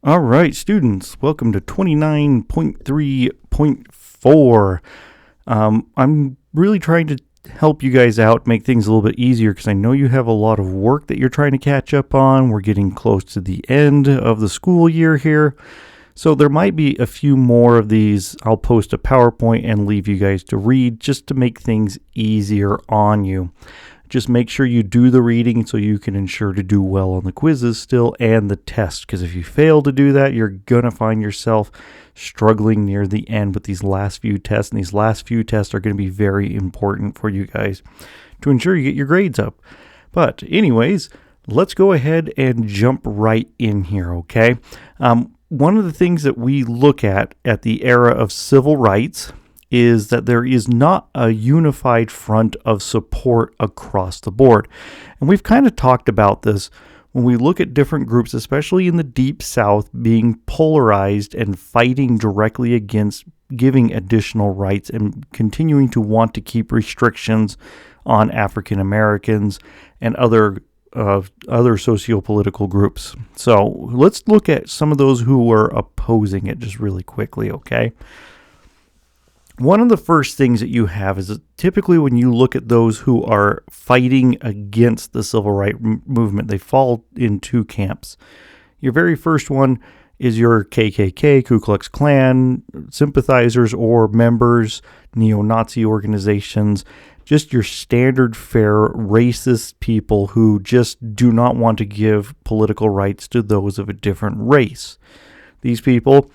All right, students, welcome to 29.3.4. I'm really trying to help you guys out, make things a little bit easier because I know you have a lot of work that you're trying to catch up on. We're getting close to the end of the school year here. So there might be a few more of these. I'll post a PowerPoint and leave you guys to read just to make things easier on you. Just make sure you do the reading so you can ensure to do well on the quizzes still and the test. Because if you fail to do that, you're going to find yourself struggling near the end with these last few tests. And these last few tests are going to be very important for you guys to ensure you get your grades up. But anyways, let's go ahead and jump right in here, okay? One of the things that we look at the era of civil rights is that there is not a unified front of support across the board. And we've kind of talked about this when we look at different groups, especially in the Deep South, being polarized and fighting directly against giving additional rights and continuing to want to keep restrictions on African Americans and other socio-political groups. So let's look at some of those who were opposing it just really quickly, okay? One of the first things that you have is that typically when you look at those who are fighting against the civil rights movement, they fall in two camps. Your very first one is your KKK, Ku Klux Klan sympathizers or members, neo-Nazi organizations, just your standard fare racist people who just do not want to give political rights to those of a different race. These people,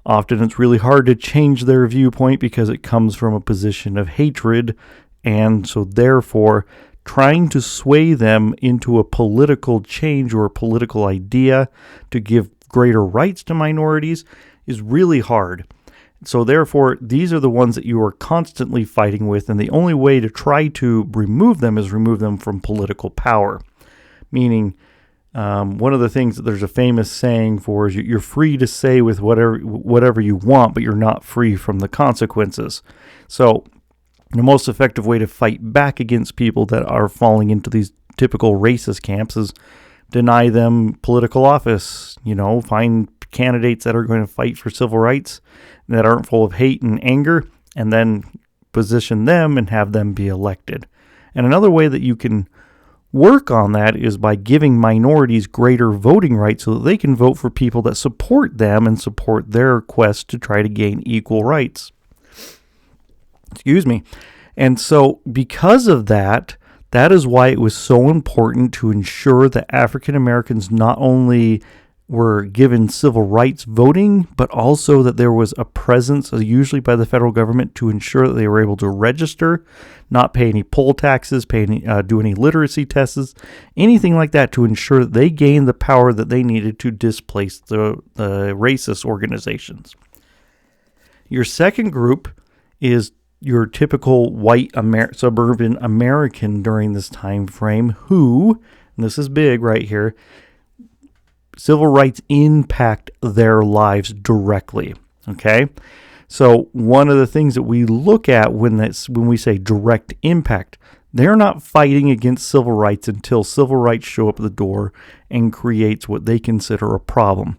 often it's really hard to change their viewpoint because it comes from a position of hatred, and so therefore trying to sway them into a political change or a political idea to give greater rights to minorities is really hard. So therefore, these are the ones that you are constantly fighting with, and the only way to try to remove them is remove them from political power, meaning one of the things that there's a famous saying for is you're free to say with whatever you want, but you're not free from the consequences. So the most effective way to fight back against people that are falling into these typical racist camps is deny them political office. Find candidates that are going to fight for civil rights that aren't full of hate and anger, and then position them and have them be elected. And another way that you can work on that is by giving minorities greater voting rights so that they can vote for people that support them and support their quest to try to gain equal rights. Excuse me. And so because of that is why it was so important to ensure that African Americans not only were given civil rights voting, but also that there was a presence, usually by the federal government, to ensure that they were able to register, not pay any poll taxes, do any literacy tests, anything like that, to ensure that they gained the power that they needed to displace the racist organizations. Your second group is your typical white suburban American during this time frame who, and this is big right here, civil rights impact their lives directly, okay? So one of the things that we look at when we say direct impact, they're not fighting against civil rights until civil rights show up at the door and creates what they consider a problem.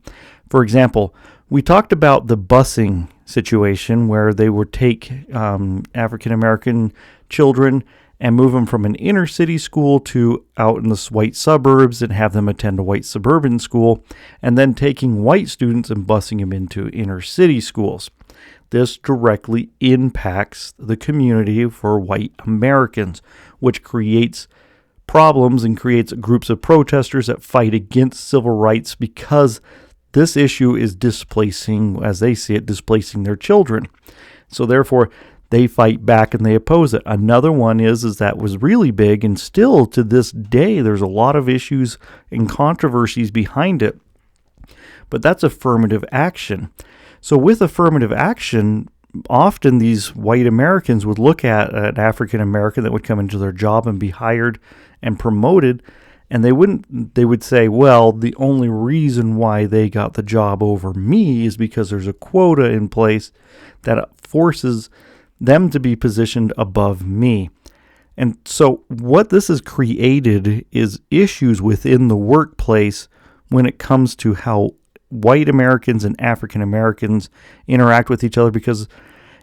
For example, we talked about the busing situation where they would take African American children and move them from an inner city school to out in the white suburbs and have them attend a white suburban school, and then taking white students and busing them into inner city schools. This directly impacts the community for white Americans, which creates problems and creates groups of protesters that fight against civil rights because this issue is displacing, as they see it, displacing their children. So therefore, they fight back and they oppose it. Another one is that was really big, and still to this day, there's a lot of issues and controversies behind it. But that's affirmative action. So with affirmative action, often these white Americans would look at an African American that would come into their job and be hired and promoted, and they would say, well, the only reason why they got the job over me is because there's a quota in place that forces them to be positioned above me. And so what this has created is issues within the workplace when it comes to how white Americans and African Americans interact with each other, because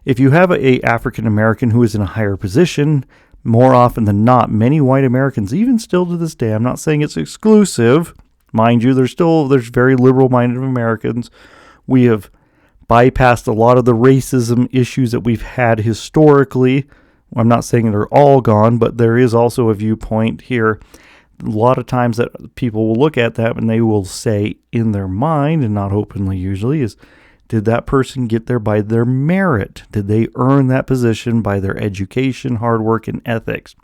if you have a African American who is in a higher position, more often than not, many white Americans, even still to this day, I'm not saying it's exclusive, mind you, there's very liberal-minded Americans. We have bypassed a lot of the racism issues that we've had historically. I'm not saying they're all gone, but there is also a viewpoint here. A lot of times that people will look at that and they will say in their mind, and not openly usually, is, did that person get there by their merit? Did they earn that position by their education, hard work, and ethics?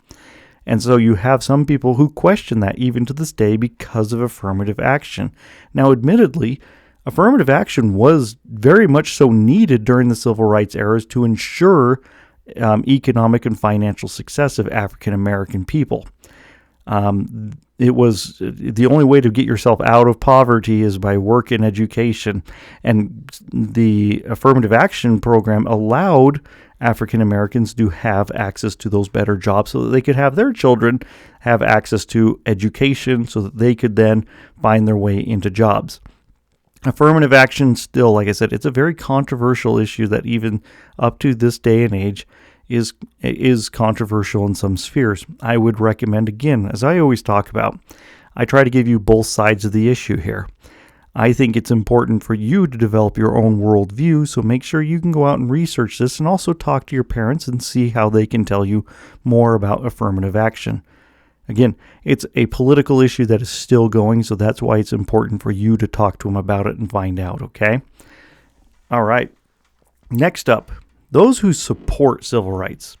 And so you have some people who question that even to this day because of affirmative action. Now, admittedly, affirmative action was very much so needed during the civil rights eras to ensure economic and financial success of African American people. It was the only way to get yourself out of poverty is by work and education. And the affirmative action program allowed African Americans to have access to those better jobs so that they could have their children have access to education so that they could then find their way into jobs. Affirmative action still, like I said, it's a very controversial issue that even up to this day and age is controversial in some spheres. I would recommend, again, as I always talk about, I try to give you both sides of the issue here. I think it's important for you to develop your own worldview, so make sure you can go out and research this and also talk to your parents and see how they can tell you more about affirmative action. Again, it's a political issue that is still going, so that's why it's important for you to talk to them about it and find out, okay? All right. Next up, those who support civil rights.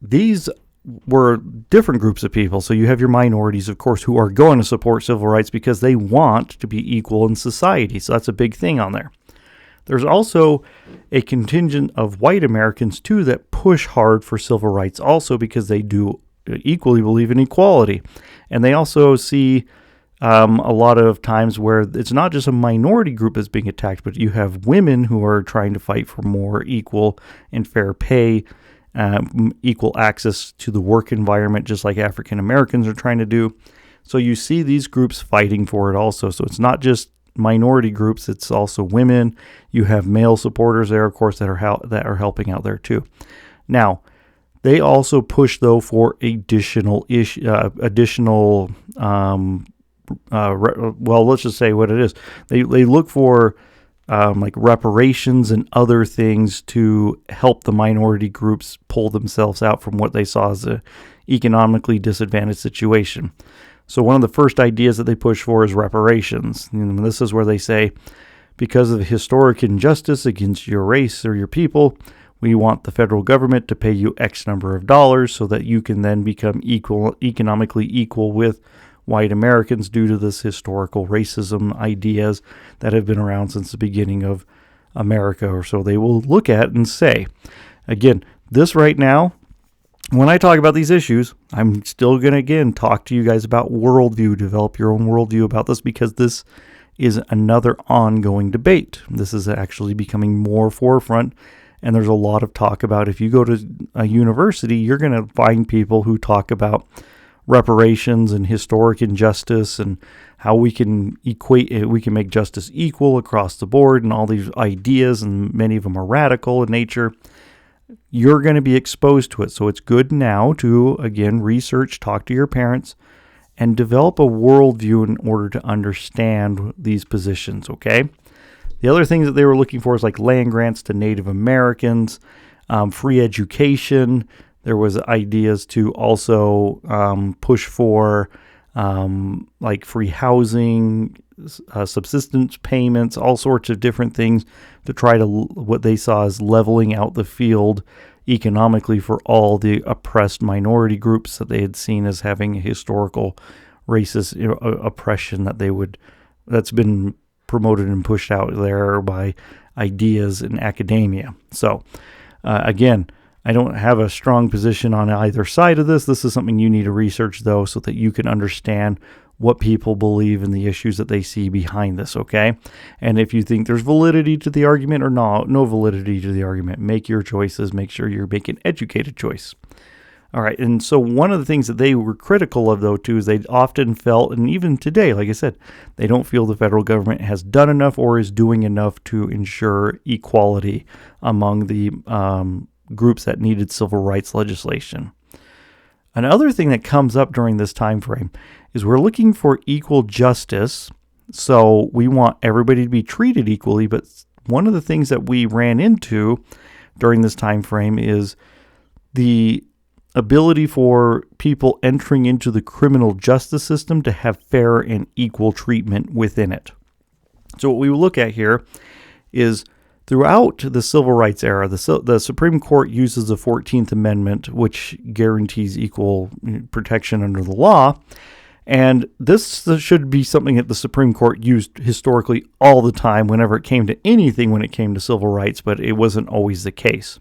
These were different groups of people. So you have your minorities, of course, who are going to support civil rights because they want to be equal in society. So that's a big thing on there. There's also a contingent of white Americans, too, that push hard for civil rights also because they do equally believe in equality. And they also see a lot of times where it's not just a minority group that's being attacked, but you have women who are trying to fight for more equal and fair pay, equal access to the work environment, just like African Americans are trying to do. So you see these groups fighting for it also. So it's not just minority groups, it's also women. You have male supporters there, of course, that are helping out there too. Now, they also push, though, for additional well, let's just say what it is. They look for like reparations and other things to help the minority groups pull themselves out from what they saw as a economically disadvantaged situation. So one of the first ideas that they push for is reparations. And this is where they say, because of historic injustice against your race or your people, we want the federal government to pay you X number of dollars so that you can then become economically equal with white Americans due to this historical racism ideas that have been around since the beginning of America, or so they will look at and say. Again, this right now, when I talk about these issues, I'm still going to, again, talk to you guys about worldview, develop your own worldview about this, because this is another ongoing debate. This is actually becoming more forefront, and there's a lot of talk about, if you go to a university, you're going to find people who talk about reparations and historic injustice and how we can make justice equal across the board and all these ideas, and many of them are radical in nature. You're going to be exposed to it. So it's good now to, again, research, talk to your parents, and develop a worldview in order to understand these positions, okay? The other things that they were looking for is like land grants to Native Americans, free education. There was ideas to also push for like free housing, subsistence payments, all sorts of different things to try to what they saw as leveling out the field economically for all the oppressed minority groups that they had seen as having historical racist oppression that's been promoted and pushed out there by ideas in academia. So again, I don't have a strong position on either side of this. This is something you need to research, though, so that you can understand what people believe and the issues that they see behind this, okay? And if you think there's validity to the argument or no validity to the argument, make your choices. Make sure you're making an educated choice. All right, and so one of the things that they were critical of, though, too, is they often felt, and even today, like I said, they don't feel the federal government has done enough or is doing enough to ensure equality among the groups that needed civil rights legislation. Another thing that comes up during this time frame is we're looking for equal justice. So we want everybody to be treated equally, but one of the things that we ran into during this time frame is the ability for people entering into the criminal justice system to have fair and equal treatment within it. So what we look at here is throughout the civil rights era, the Supreme Court uses the 14th Amendment, which guarantees equal protection under the law. And this should be something that the Supreme Court used historically all the time whenever it came to anything when it came to civil rights, but it wasn't always the case.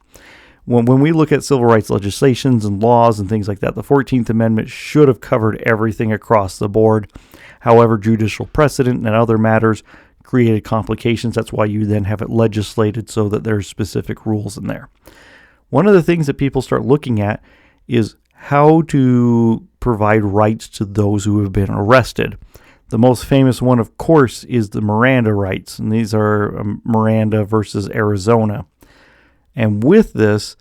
When we look at civil rights legislations and laws and things like that, the 14th Amendment should have covered everything across the board. However, judicial precedent and other matters created complications. That's why you then have it legislated so that there's specific rules in there. One of the things that people start looking at is how to provide rights to those who have been arrested. The most famous one, of course, is the Miranda rights, and these are Miranda versus Arizona. And with this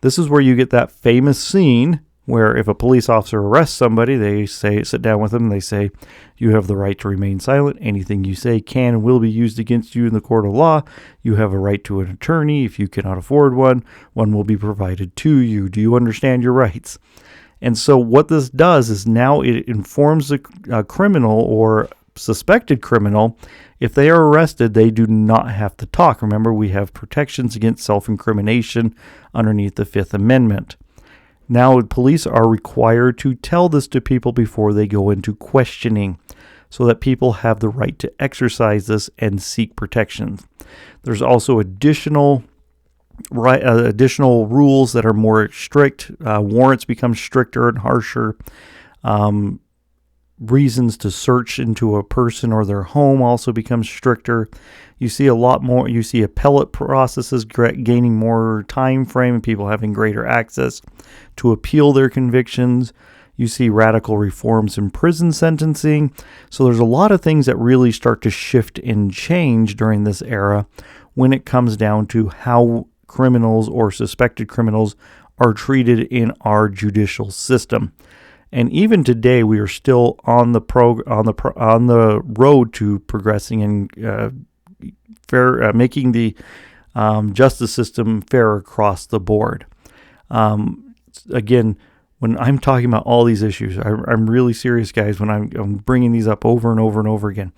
is where you get that famous scene where if a police officer arrests somebody, they sit down with them, and they say, you have the right to remain silent. Anything you say can and will be used against you in the court of law. You have a right to an attorney. If you cannot afford one, one will be provided to you. Do you understand your rights? And so what this does is now it informs the criminal or suspected criminal. If they are arrested, they do not have to talk. Remember, we have protections against self-incrimination underneath the Fifth Amendment. Now, police are required to tell this to people before they go into questioning so that people have the right to exercise this and seek protections. There's also additional rules that are more strict. Warrants become stricter and harsher. Reasons to search into a person or their home also becomes stricter. You see a lot more. You see appellate processes gaining more time frame and people having greater access to appeal their convictions. You see radical reforms in prison sentencing. So there's a lot of things that really start to shift and change during this era when it comes down to how criminals or suspected criminals are treated in our judicial system. And even today, we are still on the road to progressing and making the justice system fair across the board. Again, when I'm talking about all these issues, I'm really serious, guys. When I'm bringing these up over and over and over again,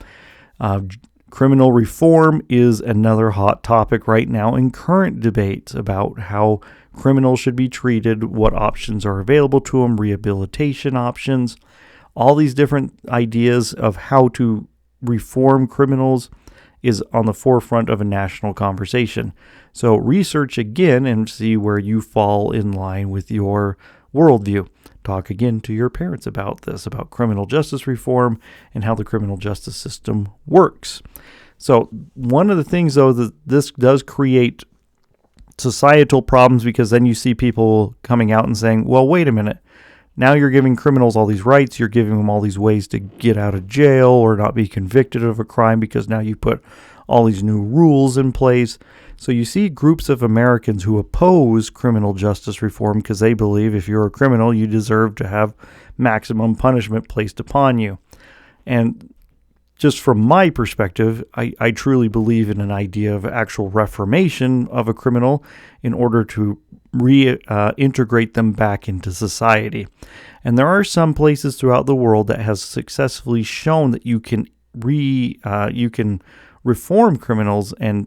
criminal reform is another hot topic right now in current debates about how criminals should be treated, what options are available to them, rehabilitation options, all these different ideas of how to reform criminals is on the forefront of a national conversation. So research again and see where you fall in line with your worldview. Talk again to your parents about this, about criminal justice reform and how the criminal justice system works. So one of the things, though, that this does create societal problems, because then you see people coming out and saying, well, wait a minute. Now you're giving criminals all these rights. You're giving them all these ways to get out of jail or not be convicted of a crime because now you put all these new rules in place. So you see groups of Americans who oppose criminal justice reform because they believe if you're a criminal, you deserve to have maximum punishment placed upon you. And just from my perspective, I truly believe in an idea of actual reformation of a criminal in order to reintegrate them back into society. And there are some places throughout the world that has successfully shown that you can reform criminals, and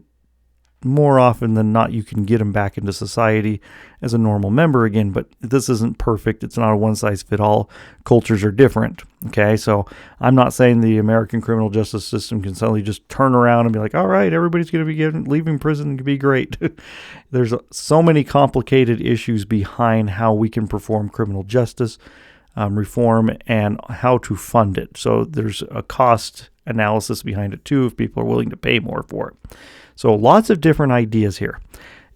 more often than not, you can get them back into society as a normal member again. But this isn't perfect. It's not a one-size-fits-all. Cultures are different. Okay, so I'm not saying the American criminal justice system can suddenly just turn around and be like, all right, everybody's going to be leaving prison and be great. There's so many complicated issues behind how we can perform criminal justice reform and how to fund it. So there's a cost analysis behind it too, if people are willing to pay more for it. So lots of different ideas here.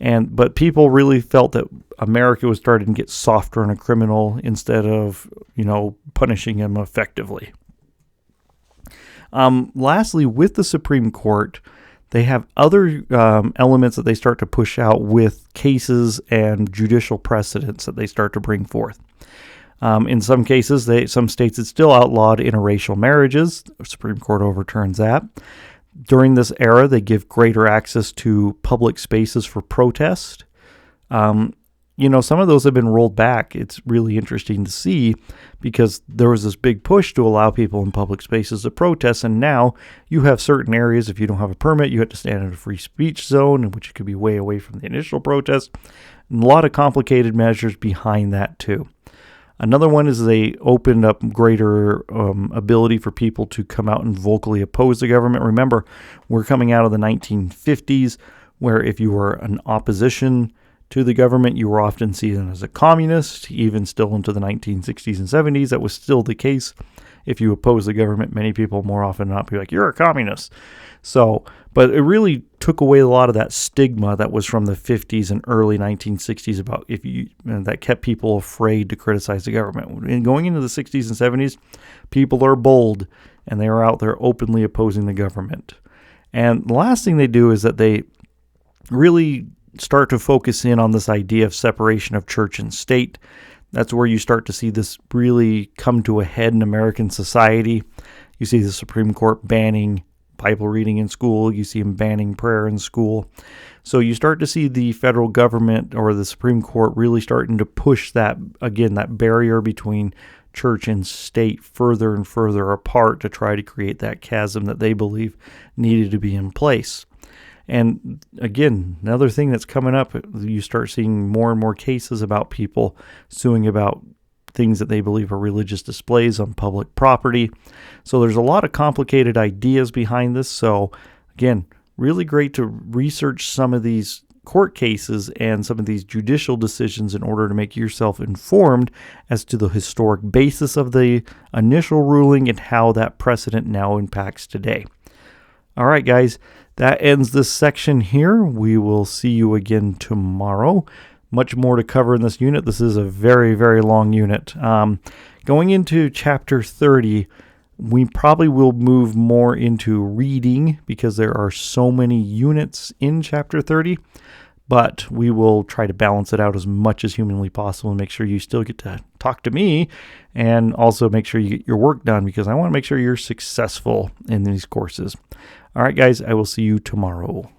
But people really felt that America was starting to get softer on a criminal instead of, punishing him effectively. Lastly, with the Supreme Court, they have other elements that they start to push out with cases and judicial precedents that they start to bring forth. In some cases, some states it's still outlawed interracial marriages. The Supreme Court overturns that. During this era, they give greater access to public spaces for protest. Some of those have been rolled back. It's really interesting to see because there was this big push to allow people in public spaces to protest, and now you have certain areas, if you don't have a permit, you have to stand in a free speech zone, in which it could be way away from the initial protest. And a lot of complicated measures behind that too. Another one is they opened up greater ability for people to come out and vocally oppose the government. Remember, we're coming out of the 1950s, where if you were an opposition to the government, you were often seen as a communist. Even still into the 1960s and 70s, that was still the case. If you oppose the government, many people more often than not be like, you're a communist. But it really took away a lot of that stigma that was from the 50s and early 1960s about that kept people afraid to criticize the government. And going into the 60s and 70s, people are bold and they are out there openly opposing the government. And the last thing they do is that they really start to focus in on this idea of separation of church and state. That's where you start to see this really come to a head in American society. You see the Supreme Court banning Bible reading in school. You see them banning prayer in school. So you start to see the federal government or the Supreme Court really starting to push that barrier between church and state further and further apart to try to create that chasm that they believe needed to be in place. And again, another thing that's coming up, you start seeing more and more cases about people suing about things that they believe are religious displays on public property. So there's a lot of complicated ideas behind this. So again, really great to research some of these court cases and some of these judicial decisions in order to make yourself informed as to the historic basis of the initial ruling and how that precedent now impacts today. All right, guys, that ends this section here. We will see you again tomorrow. Much more to cover in this unit. This is a very, very long unit. Going into chapter 30, we probably will move more into reading because there are so many units in chapter 30, but we will try to balance it out as much as humanly possible and make sure you still get to talk to me and also make sure you get your work done because I want to make sure you're successful in these courses. All right, guys, I will see you tomorrow.